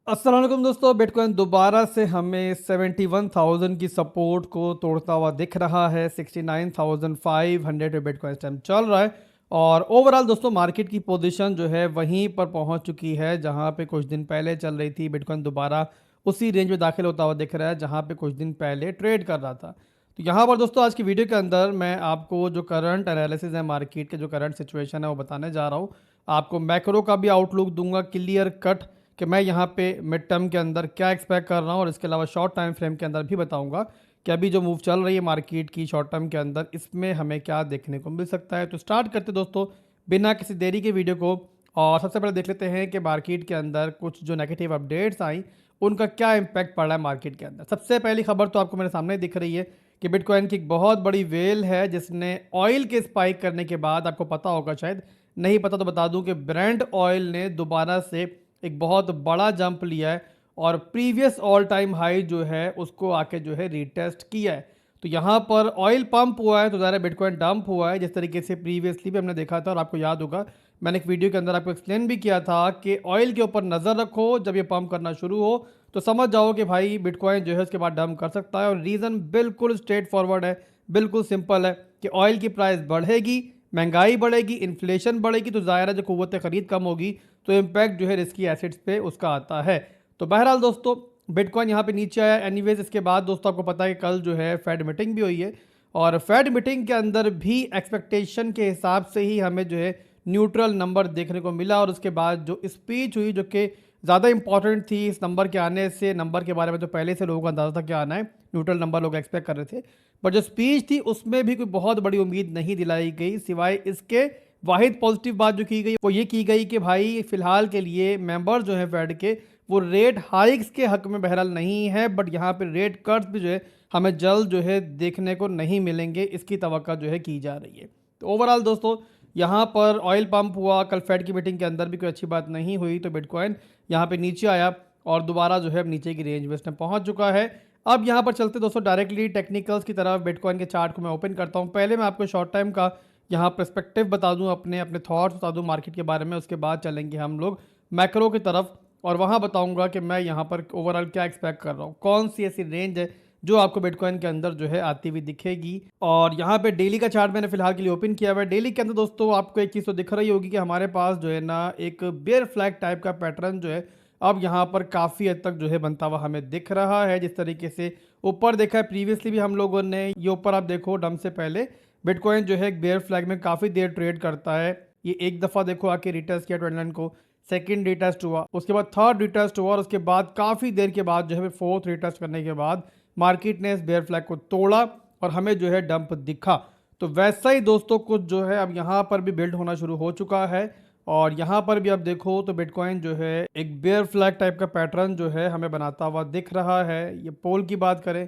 अस्सलाम वालेकुम दोस्तों। बिटकॉइन दोबारा से हमें 71,000 की सपोर्ट को तोड़ता हुआ दिख रहा है। 69,500 पे बिटकॉइन इस टाइम चल रहा है और ओवरऑल दोस्तों मार्केट की पोजीशन जो है वहीं पर पहुंच चुकी है जहां पे कुछ दिन पहले चल रही थी। बिटकॉइन दोबारा उसी रेंज में दाखिल होता हुआ दिख रहा है जहां पे कुछ दिन पहले ट्रेड कर रहा था। तो यहाँ पर दोस्तों आज की वीडियो के अंदर मैं आपको जो करंट एनालिसिस है मार्केट के, जो करंट सिचुएशन है वो बताने जा रहा हूँ। आपको मैक्रो का भी आउटलुक दूंगा क्लियर कट कि मैं यहाँ पे मिड टर्म के अंदर क्या एक्सपेक्ट कर रहा हूँ और इसके अलावा शॉर्ट टाइम फ्रेम के अंदर भी बताऊंगा कि अभी जो मूव चल रही है मार्केट की शॉर्ट टर्म के अंदर इसमें हमें क्या देखने को मिल सकता है। तो स्टार्ट करते दोस्तों बिना किसी देरी के वीडियो को। और सबसे पहले देख लेते हैं कि मार्केट के अंदर कुछ जो नेगेटिव अपडेट्स आई उनका क्या इम्पैक्ट पड़ रहा है मार्केट के अंदर। सबसे पहली खबर तो आपको मेरे सामने दिख रही है कि बिटकॉइन की एक बहुत बड़ी वेल है जिसने ऑयल के स्पाइक करने के बाद, आपको पता होगा शायद, नहीं पता तो बता दूं कि ब्रेंट ऑयल ने दोबारा से एक बहुत बड़ा जंप लिया है और प्रीवियस ऑल टाइम हाई जो है उसको आके जो है रीटेस्ट किया है। तो यहाँ पर ऑयल पंप हुआ है तो ज़रा बिटकॉइन डंप हुआ है, जिस तरीके से प्रीवियसली भी हमने देखा था। और आपको याद होगा मैंने एक वीडियो के अंदर आपको एक्सप्लेन भी किया था कि ऑयल के ऊपर नज़र रखो, जब ये पंप करना शुरू हो तो समझ जाओ कि भाई बिटकॉइन जो है उसके बाद डंप कर सकता है। और रीज़न बिल्कुल स्ट्रेट फॉरवर्ड है, बिल्कुल सिंपल है कि ऑयल की प्राइस बढ़ेगी, महंगाई बढ़ेगी, इन्फ्लेशन बढ़ेगी, तो ज़ाहिर है जो कुव्वत ख़रीद कम होगी तो इम्पैक्ट जो है रिस्की एसेट्स पे उसका आता है। तो बहरहाल दोस्तों बिटकॉइन यहाँ पे नीचे आया। एनीवेज इसके बाद दोस्तों आपको पता है कि कल जो है फेड मीटिंग भी हुई है और फेड मीटिंग के अंदर भी एक्सपेक्टेशन के हिसाब से ही हमें जो है न्यूट्रल नंबर देखने को मिला। और उसके बाद जो स्पीच हुई जो कि ज़्यादा इंपॉर्टेंट थी इस नंबर के आने से, नंबर के बारे में तो पहले से लोगों को अंदाजा था क्या आना है, न्यूट्रल नंबर लोग एक्सपेक्ट कर रहे थे, बट जो स्पीच थी उसमें भी कोई बहुत बड़ी उम्मीद नहीं दिलाई गई। सिवाय इसके वाहिद पॉजिटिव बात जो की गई वो ये की गई कि भाई फिलहाल के लिए मेंबर जो है फेड के वो रेट हाइक्स के हक में बहरहाल नहीं है, बट यहाँ पे रेट कट्स भी जो है हमें जल्द जो है देखने को नहीं मिलेंगे, इसकी तवक्का जो है की जा रही है। तो ओवरऑल दोस्तों यहाँ पर ऑयल पंप हुआ, कल फेड की मीटिंग के अंदर भी कोई अच्छी बात नहीं हुई, तो बिटकॉइन यहाँ पे नीचे आया और दोबारा जो है अब नीचे की रेंज में इसने पहुँच चुका है। अब यहाँ पर चलते दोस्तों डायरेक्टली टेक्निकल्स की तरफ। बिटकॉइन के चार्ट को मैं ओपन करता हूँ। पहले मैं आपको शॉर्ट टाइम का यहाँ पर्सपेक्टिव बता दूँ, अपने अपने थॉट्स बता दूँ मार्केट के बारे में। उसके बाद चलेंगे हम लोग मैक्रो की तरफ और वहाँ बताऊँगा कि मैं यहाँ पर ओवरऑल क्या एक्सपेक्ट कर रहा हूँ, कौन सी ऐसी रेंज है जो आपको बिटकॉइन के अंदर जो है आती हुई दिखेगी। और यहाँ पे डेली का चार्ट मैंने फिलहाल के लिए ओपन किया हुआ है। डेली के अंदर दोस्तों आपको एक चीज़ तो दिख रही होगी कि हमारे पास जो है ना एक बेयर फ्लैग टाइप का पैटर्न जो है अब यहाँ पर काफ़ी हद तक जो है बनता हुआ हमें दिख रहा है। जिस तरीके से ऊपर देखा है प्रीवियसली भी हम लोगों ने, ये ऊपर आप देखो डम से पहले बिटकॉइन जो है एक बेयर फ्लैग में काफ़ी देर ट्रेड करता है। ये एक दफ़ा देखो आके रिटेस्ट किया 29 को, सेकंड रिटेस्ट हुआ, उसके बाद थर्ड रिटेस्ट हुआ और उसके बाद काफ़ी देर के बाद जो है फोर्थ रिटेस्ट करने के बाद मार्केट ने इस बेयर फ्लैग को तोड़ा और हमें जो है डंप दिखा। तो वैसा ही दोस्तों कुछ जो है अब यहाँ पर भी बिल्ड होना शुरू हो चुका है और यहाँ पर भी आप देखो तो बिटकॉइन जो है एक बेयर फ्लैग टाइप का पैटर्न जो है हमें बनाता हुआ दिख रहा है। ये पोल की बात करें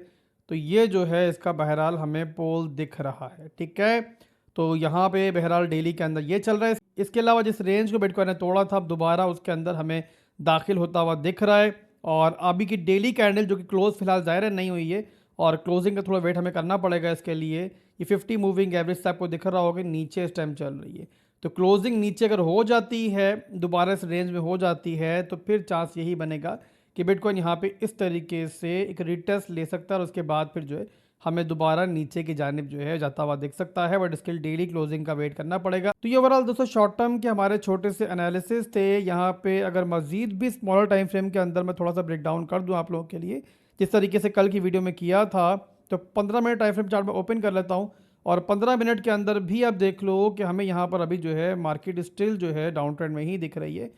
तो ये जो है इसका बहरहाल हमें पोल दिख रहा है, ठीक है। तो यहाँ पे बहरहाल डेली के अंदर ये चल रहा है। इसके अलावा जिस रेंज को बिटकॉइन ने तोड़ा था अब दोबारा उसके अंदर हमें दाखिल होता हुआ दिख रहा है। और अभी की डेली कैंडल जो कि क्लोज फिलहाल ज़ाहिर है नहीं हुई है और क्लोजिंग का थोड़ा वेट हमें करना पड़ेगा इसके लिए। ये 50 मूविंग एवरेज से आपको दिख रहा होगा नीचे इस टाइम चल रही है। तो क्लोजिंग नीचे अगर हो जाती है, दोबारा इस रेंज में हो जाती है, तो फिर चांस यही बनेगा कि बिटकॉइन यहाँ पे इस तरीके से एक रिटेस्ट ले सकता है और उसके बाद फिर जो है हमें दोबारा नीचे की जानिब जो है जाता हुआ दिख सकता है, बट इसके लिए डेली क्लोजिंग का वेट करना पड़ेगा। तो ये ओवरऑल दोस्तों शॉर्ट टर्म के हमारे छोटे से एनालिसिस थे। यहाँ पे अगर मजीद भी स्मॉलर टाइम फ्रेम के अंदर मैं थोड़ा सा ब्रेक डाउन कर दूँ आप लोगों के लिए, जिस तरीके से कल की वीडियो में किया था, तो 15 मिनट टाइम फ्रेम चार्ट में ओपन कर लेता हूँ और 15 मिनट के अंदर भी आप देख लो कि हमें यहाँ पर अभी जो है मार्केट स्टिल जो है डाउन ट्रेंड में ही दिख रही है।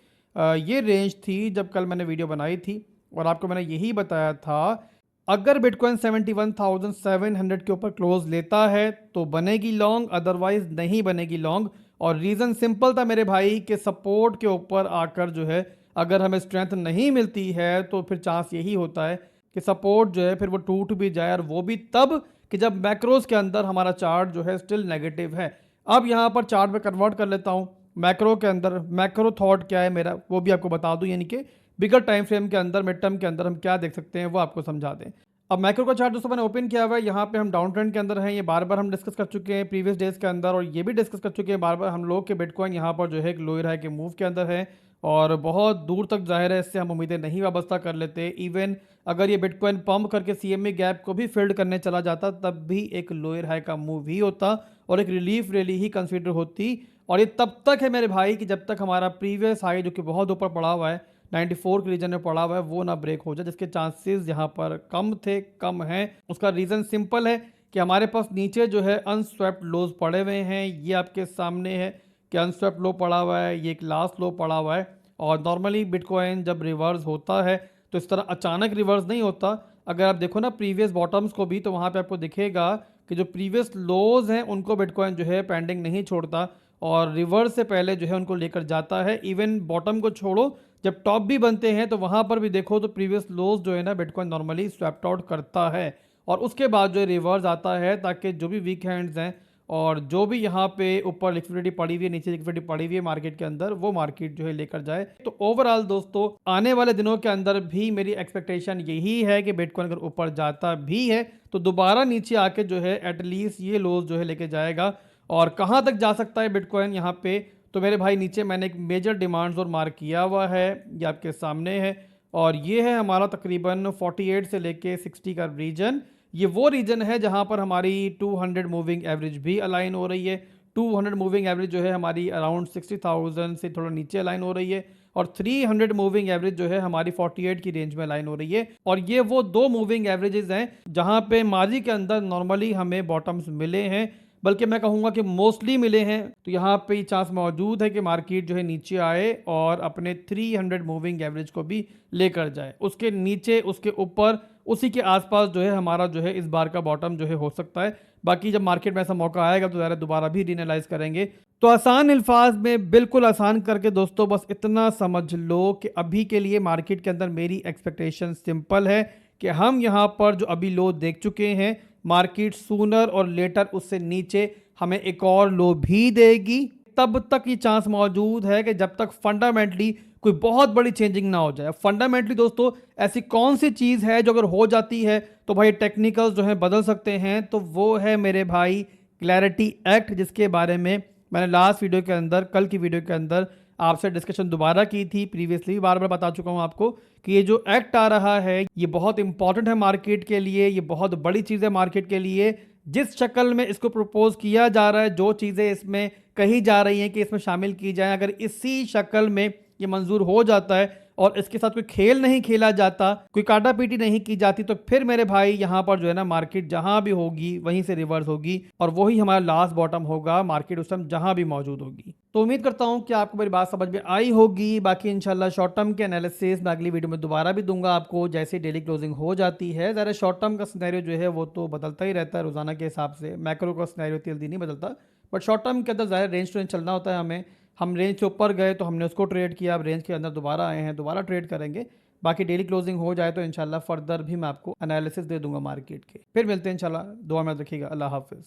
ये रेंज थी जब कल मैंने वीडियो बनाई थी और आपको मैंने यही बताया था अगर बिटकॉइन 71,700 के ऊपर क्लोज लेता है तो बनेगी लॉन्ग, अदरवाइज नहीं बनेगी लॉन्ग। और रीज़न सिंपल था मेरे भाई कि सपोर्ट के ऊपर आकर जो है अगर हमें स्ट्रेंथ नहीं मिलती है तो फिर चांस यही होता है कि सपोर्ट जो है फिर वो टूट भी जाए, और वो भी तब कि जब मैक्रोज के अंदर हमारा चार्ट जो है स्टिल नेगेटिव है। अब यहाँ पर चार्ट में कन्वर्ट कर लेता हूँ मैक्रो के अंदर। मैक्रो थॉट क्या है मेरा वो भी आपको बता दूँ, यानी कि बिगर टाइम फ्रेम के अंदर, मिड टर्म के अंदर हम क्या देख सकते हैं वो आपको समझा दें। अब मैक्रो का चार्ट दोस्तों मैंने ओपन किया हुआ है। यहाँ पे हम डाउन ट्रेंड के अंदर हैं, ये बार बार हम डिस्कस कर चुके हैं प्रीवियस डेज के अंदर, और ये भी डिस्कस कर चुके हैं बार बार हम लोग के बिटकॉइन यहाँ पर जो है एक लोअर हाई के मूव के अंदर है और बहुत दूर तक ज़ाहिर है इससे हम उम्मीदें नहीं वाबस्ता कर लेते। इवन अगर ये बिटकॉइन पंप करके सीएमए गैप को भी फिल्ड करने चला जाता तब भी एक लोअर हाई का मूव ही होता और एक रिलीफ रैली ही कंसीडर होती। और ये तब तक है मेरे भाई कि जब तक हमारा प्रीवियस हाई जो कि बहुत ऊपर पड़ा हुआ है 94 के रीजन में पड़ा हुआ है वो ना ब्रेक हो जाए, जिसके चांसेस यहाँ पर कम थे, कम हैं। उसका रीज़न सिंपल है कि हमारे पास नीचे जो है अनस्वेप्ट लोज पड़े हुए हैं। ये आपके सामने है कि अनस्वेप्ट लो पड़ा हुआ है, ये एक लास्ट लो पड़ा हुआ है। और नॉर्मली बिटकॉइन जब रिवर्स होता है तो इस तरह अचानक रिवर्स नहीं होता। अगर आप देखो ना प्रीवियस बॉटम्स को भी तो वहाँ पे आपको दिखेगा कि जो प्रीवियस लोज हैं उनको बिटकॉइन जो है पेंडिंग नहीं छोड़ता और रिवर्स से पहले जो है उनको लेकर जाता है। इवन बॉटम को छोड़ो, जब टॉप भी बनते हैं तो वहाँ पर भी देखो तो प्रीवियस लोज जो है ना बिटकॉइन नॉर्मली स्वैप्ट आउट करता है और उसके बाद जो रिवर्स आता है ताकि जो भी वीक हैंड्स हैं और जो भी यहाँ पे ऊपर लिक्विडिटी पड़ी हुई है, नीचे लिक्विडिटी पड़ी हुई है मार्केट के अंदर, वो मार्केट जो है लेकर जाए। तो ओवरऑल दोस्तों आने वाले दिनों के अंदर भी मेरी एक्सपेक्टेशन यही है कि बिटकॉइन अगर ऊपर जाता भी है तो दोबारा नीचे आके जो है एटलीस्ट ये लोज जो है लेके जाएगा। और कहाँ तक जा सकता है बिटकॉइन यहाँ पे, तो मेरे भाई नीचे मैंने एक मेजर डिमांड जोन मार्क किया हुआ है, ये आपके सामने है और ये है हमारा तकरीबन 48 से लेके 60 का रीजन। ये वो रीजन है जहां पर हमारी 200 मूविंग एवरेज भी अलाइन हो रही है। 200 मूविंग एवरेज जो है हमारी अराउंड 60,000 से थोड़ा नीचे अलाइन हो रही है और 300 मूविंग एवरेज जो है हमारी 48 की रेंज में अलाइन हो रही है। और ये वो दो मूविंग एवरेजेस हैं जहां पे माजी के अंदर नॉर्मली हमें बॉटम्स मिले हैं, बल्कि मैं कहूँगा कि मोस्टली मिले हैं। तो यहाँ पे चांस मौजूद है कि मार्केट जो है नीचे आए और अपने 300 मूविंग एवरेज को भी लेकर जाए। उसके नीचे, उसके ऊपर, उसी के आसपास जो है हमारा जो है इस बार का बॉटम जो है हो सकता है। बाकी जब मार्केट में ऐसा मौका आएगा तो ज़रा दोबारा भी रीएनालाइज करेंगे। तो आसान अल्फाज में, बिल्कुल आसान करके दोस्तों बस इतना समझ लो कि अभी के लिए मार्केट के अंदर मेरी एक्सपेक्टेशन सिंपल है कि हम यहाँ पर जो अभी लो देख चुके हैं, मार्केट सूनर और लेटर उससे नीचे हमें एक और लो भी देगी। तब तक ये चांस मौजूद है कि जब तक फंडामेंटली कोई बहुत बड़ी चेंजिंग ना हो जाए। फंडामेंटली दोस्तों ऐसी कौन सी चीज़ है जो अगर हो जाती है तो भाई टेक्निकल्स जो है बदल सकते हैं, तो वो है मेरे भाई क्लैरिटी एक्ट, जिसके बारे में मैंने लास्ट वीडियो के अंदर, कल की वीडियो के अंदर आपसे डिस्कशन दोबारा की थी। प्रीवियसली बार बार बता चुका हूं आपको कि ये जो एक्ट आ रहा है ये बहुत इंपॉर्टेंट है मार्केट के लिए, ये बहुत बड़ी चीज़ है मार्केट के लिए। जिस शक्ल में इसको प्रपोज किया जा रहा है, जो चीज़ें इसमें कही जा रही हैं कि इसमें शामिल की जाए, अगर इसी शक्ल में ये मंजूर हो जाता है और इसके साथ कोई खेल नहीं खेला जाता, कोई काटा पीटी नहीं की जाती, तो फिर मेरे भाई यहाँ पर जो है ना मार्केट जहाँ भी होगी वहीं से रिवर्स होगी और वही हमारा लास्ट बॉटम होगा मार्केट उस टाइम जहाँ भी मौजूद होगी। तो उम्मीद करता हूँ कि आपको मेरी बात समझ में आई होगी। बाकी इंशाल्लाह शॉर्ट टर्म के एनालिसिस मैं अगली वीडियो में दोबारा भी दूंगा आपको, जैसे डेली क्लोजिंग हो जाती है। ज़रा शॉर्ट टर्म का सिनेरियो जो है वो तो बदलता ही रहता है रोजाना के हिसाब से, मैक्रो का सिनेरियो जल्दी नहीं बदलता, बट शॉर्ट टर्म के अंदर ज़्यादा रेंज टू रेंज चलना होता है हमें। हम रेंज से ऊपर गए तो हमने उसको ट्रेड किया, अब रेंज के अंदर दोबारा आए हैं, दोबारा ट्रेड करेंगे। बाकी डेली क्लोजिंग हो जाए तो इंशाल्लाह फर्दर भी मैं आपको एनालिसिस दे दूंगा मार्केट के। फिर मिलते हैं इंशाल्लाह, दुआ में रखिएगा। अल्लाह हाफिज़।